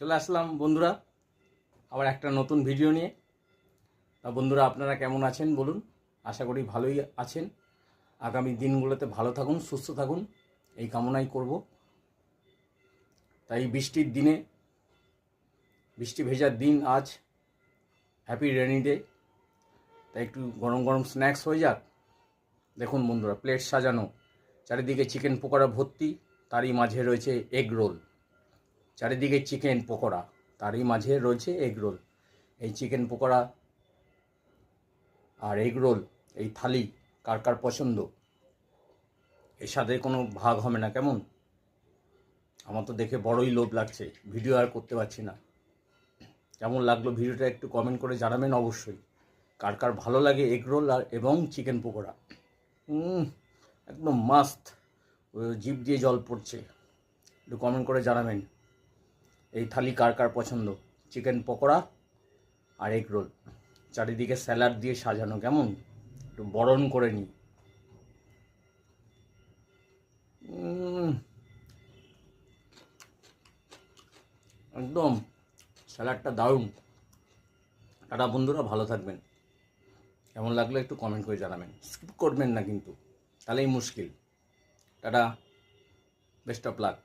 চলে আসলাম বন্ধুরা আবার একটা নতুন ভিডিও নিয়ে। তা বন্ধুরা, আপনারা কেমন আছেন বলুন? আশা করি ভালোই আছেন। আগামী দিনগুলোতে ভালো থাকুন, সুস্থ থাকুন, এই কামনাই করব। তাই বৃষ্টির দিনে, বৃষ্টি ভেজার দিন আজ, হ্যাপি রেনি ডে। তাই একটু গরম গরম স্ন্যাক্স হয়ে যাক। দেখুন বন্ধুরা, প্লেট সাজানো, চারিদিকে চিকেন পকোড়া ভর্তি, তারই মাঝে রয়েছে এগ রোল। চারিদিকে চিকেন পকোড়া, তারই মাঝে রয়েছে এগ রোল। এই চিকেন পকোড়া আর এগ রোল, এই থালি কার কার পছন্দ? এর সাথে কোনো ভাগ হবে না কেমন? আমার তো দেখে বড়ই লোভ লাগছে, ভিডিও আর করতে পারছি না। কেমন লাগলো ভিডিওটা একটু কমেন্ট করে জানাবেন অবশ্যই। কার কার ভালো লাগে এগ রোল আর এবং চিকেন পকোড়া? একদম মাস্ট, জিভ দিয়ে জল পড়ছে। একটু কমেন্ট করে জানাবেন এই থালি কার কার পছন্দ? চিকেন পকোড়া আর এগ রোল, চারিদিকে স্যালাড দিয়ে সাজানো, কেমন? একটু বরণ করে নিই। একদম স্যালাডটা দারুণ। টাটা বন্ধুরা, ভালো থাকবেন। কেমন লাগলো একটু কমেন্ট করে জানাবেন, স্কিপ করবেন না কিন্তু, তাহলেই মুশকিল। Tata, best of luck.